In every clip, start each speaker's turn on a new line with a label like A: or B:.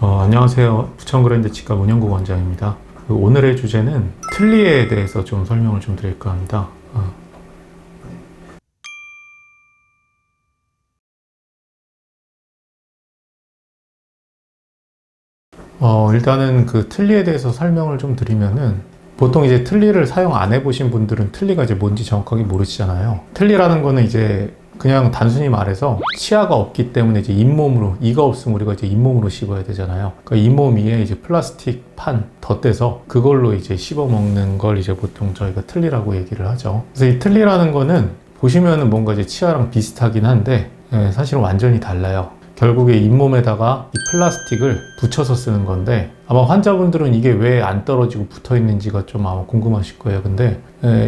A: 안녕하세요. 부천그랜드 치과 문영국 원장입니다. 오늘의 주제는 틀니에 대해서 좀 설명을 좀 드릴까 합니다. 일단은 그 틀니에 대해서 설명을 좀 드리면은 보통 이제 틀니를 사용 안 해보신 분들은 틀니가 이제 뭔지 정확하게 모르시잖아요. 틀니라는 거는 이제 그냥 단순히 말해서 치아가 없기 때문에 이제 잇몸으로, 이가 없으면 우리가 이제 잇몸으로 씹어야 되잖아요. 그러니까 잇몸 위에 이제 플라스틱 판 덧대서 그걸로 이제 씹어 먹는 걸 이제 보통 저희가 틀니라고 얘기를 하죠. 그래서 이 틀니라는 거는 보시면은 뭔가 이제 치아랑 비슷하긴 한데 사실은 완전히 달라요. 결국에 잇몸에다가 이 플라스틱을 붙여서 쓰는 건데 아마 환자분들은 이게 왜 안 떨어지고 붙어 있는지가 좀 아마 궁금하실 거예요. 근데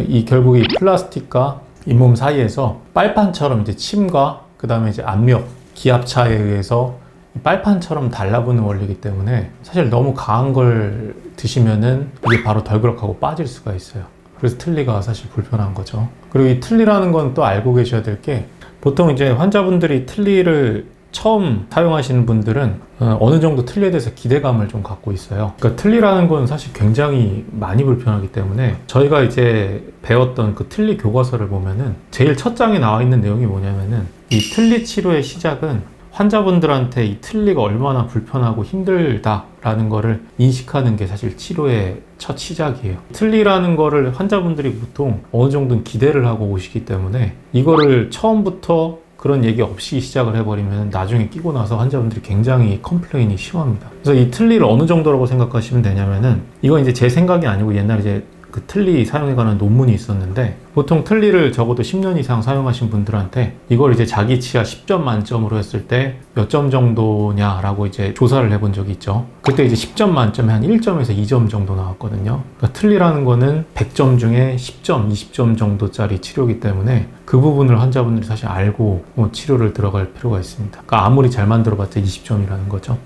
A: 이 결국에 이 플라스틱과 잇몸 사이에서 빨판처럼 이제 침과 그 다음에 이제 압력, 기압차에 의해서 빨판처럼 달라붙는 원리이기 때문에 사실 너무 강한 걸 드시면은 이게 바로 덜그럭하고 빠질 수가 있어요. 그래서 틀니가 사실 불편한 거죠. 그리고 이 틀니라는 건 또 알고 계셔야 될 게 보통 이제 환자분들이 틀니를 처음 사용하시는 분들은 어느 정도 틀니에 대해서 기대감을 좀 갖고 있어요. 그러니까 틀니라는 건 사실 굉장히 많이 불편하기 때문에 저희가 이제 배웠던 그 틀니 교과서를 보면은 제일 첫 장에 나와 있는 내용이 뭐냐면은 이 틀니 치료의 시작은 환자분들한테 이 틀니가 얼마나 불편하고 힘들다라는 거를 인식하는 게 사실 치료의 첫 시작이에요. 틀니라는 거를 환자분들이 보통 어느 정도는 기대를 하고 오시기 때문에 이거를 처음부터 그런 얘기 없이 시작을 해버리면 나중에 끼고 나서 환자분들이 굉장히 컴플레인이 심합니다. 그래서 이 틀니를 어느 정도라고 생각하시면 되냐면은 이건 이제 제 생각이 아니고 옛날에 이제 그 틀니 사용에 관한 논문이 있었는데 보통 틀니를 적어도 10년 이상 사용하신 분들한테 이걸 이제 자기 치아 10점 만점으로 했을 때 몇 점 정도냐라고 이제 조사를 해본 적이 있죠. 그때 이제 10점 만점에 한 1점에서 2점 정도 나왔거든요. 그러니까 틀니라는 거는 100점 중에 10점, 20점 정도짜리 치료이기 때문에 그 부분을 환자분들이 사실 알고 치료를 들어갈 필요가 있습니다. 그러니까 아무리 잘 만들어봤자 20점이라는 거죠.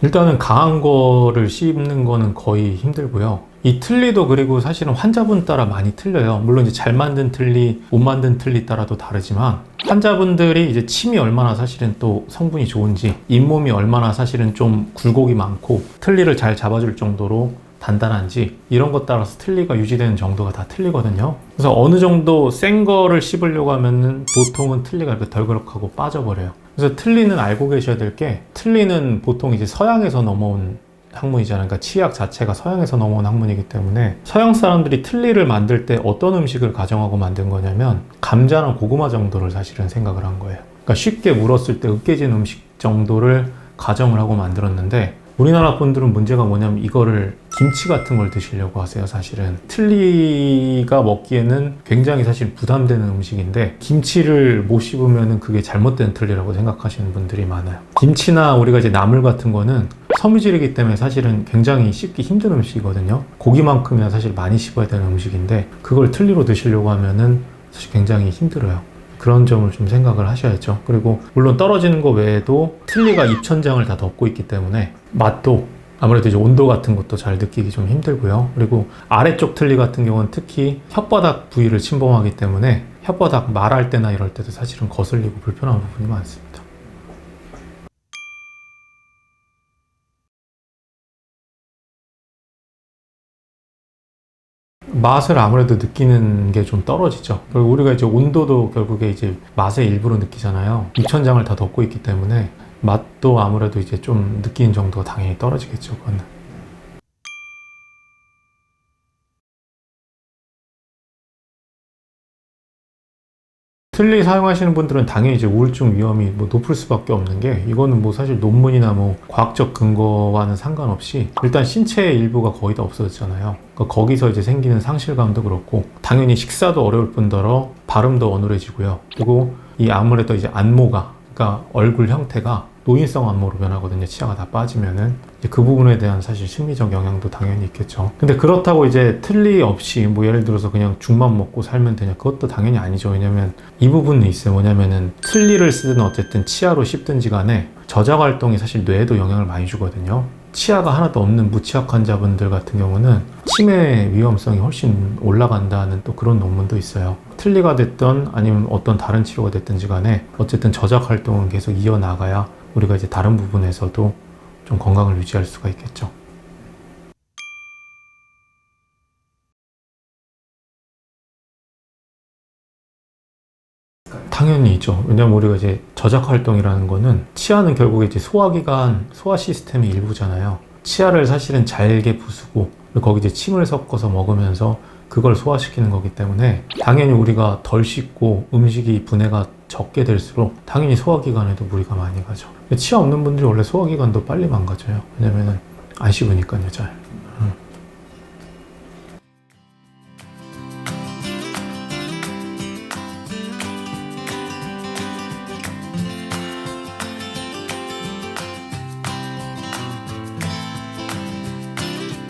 A: 일단은 강한 거를 씹는 거는 거의 힘들고요. 이 틀니도 그리고 사실은 환자분 따라 많이 틀려요. 물론 이제 잘 만든 틀니, 못 만든 틀니 따라도 다르지만 환자분들이 이제 침이 얼마나 사실은 또 성분이 좋은지, 잇몸이 얼마나 사실은 좀 굴곡이 많고 틀니를 잘 잡아줄 정도로 단단한지 이런 것 따라서 틀니가 유지되는 정도가 다 틀리거든요. 그래서 어느 정도 센 거를 씹으려고 하면은 보통은 틀니가 이렇게 덜그럭하고 빠져버려요. 그래서 틀니는 알고 계셔야 될 게 틀니는 보통 이제 서양에서 넘어온 학문이잖아요. 그러니까 치약 자체가 서양에서 넘어온 학문이기 때문에 서양 사람들이 틀니를 만들 때 어떤 음식을 가정하고 만든 거냐면 감자나 고구마 정도를 사실은 생각을 한 거예요. 그러니까 쉽게 물었을 때 으깨진 음식 정도를 가정을 하고 만들었는데 우리나라 분들은 문제가 뭐냐면 이거를 김치 같은 걸 드시려고 하세요. 사실은 틀니가 먹기에는 굉장히 사실 부담되는 음식인데 김치를 못 씹으면 그게 잘못된 틀니라고 생각하시는 분들이 많아요. 김치나 우리가 이제 나물 같은 거는 섬유질이기 때문에 사실은 굉장히 씹기 힘든 음식이거든요. 고기만큼이나 사실 많이 씹어야 되는 음식인데 그걸 틀니로 드시려고 하면은 사실 굉장히 힘들어요. 그런 점을 좀 생각을 하셔야죠. 그리고 물론 떨어지는 거 외에도 틀니가 입천장을 다 덮고 있기 때문에 맛도 아무래도 이제 온도 같은 것도 잘 느끼기 좀 힘들고요. 그리고 아래쪽 틀니 같은 경우는 특히 혓바닥 부위를 침범하기 때문에 혓바닥 말할 때나 이럴 때도 사실은 거슬리고 불편한 부분이 많습니다. 맛을 아무래도 느끼는 게 좀 떨어지죠. 그리고 우리가 이제 온도도 결국에 이제 맛의 일부로 느끼잖아요. 입천장을 다 덮고 있기 때문에 맛도 아무래도 이제 좀 느끼는 정도가 당연히 떨어지겠죠. 그거는. 틀니 사용하시는 분들은 당연히 이제 우울증 위험이 뭐 높을 수밖에 없는 게 이거는 뭐 사실 논문이나 뭐 과학적 근거와는 상관없이 일단 신체의 일부가 거의 다 없어졌잖아요. 그러니까 거기서 이제 생기는 상실감도 그렇고 당연히 식사도 어려울 뿐더러 발음도 어눌해지고요. 그리고 이 아무래도 이제 안모가 그러니까 얼굴 형태가 노인성 안모로 변하거든요. 치아가 다 빠지면은. 이제 그 부분에 대한 사실 심리적 영향도 당연히 있겠죠. 근데 그렇다고 이제 틀니 없이 뭐 예를 들어서 그냥 죽만 먹고 살면 되냐? 그것도 당연히 아니죠. 왜냐면 이 부분이 있어요. 뭐냐면은 틀니를 쓰든 어쨌든 치아로 씹든지 간에 저작 활동이 사실 뇌에도 영향을 많이 주거든요. 치아가 하나도 없는 무치아 환자분들 같은 경우는 치매 위험성이 훨씬 올라간다는 또 그런 논문도 있어요. 틀니가 됐든 아니면 어떤 다른 치료가 됐든지 간에 어쨌든 저작 활동은 계속 이어나가야 우리가 이제 다른 부분에서도 좀 건강을 유지할 수가 있겠죠. 당연히 있죠. 왜냐면 우리가 이제 저작 활동이라는 거는 치아는 결국에 이제 소화기관, 소화 시스템의 일부잖아요. 치아를 사실은 잘게 부수고 거기 이제 침을 섞어서 먹으면서 그걸 소화시키는 거기 때문에 당연히 우리가 덜 씻고 음식이 분해가 적게 될수록 당연히 소화기관에도 무리가 많이 가죠. 치아 없는 분들이 원래 소화기관도 빨리 망가져요. 왜냐면은 안 씹으니까요, 잘.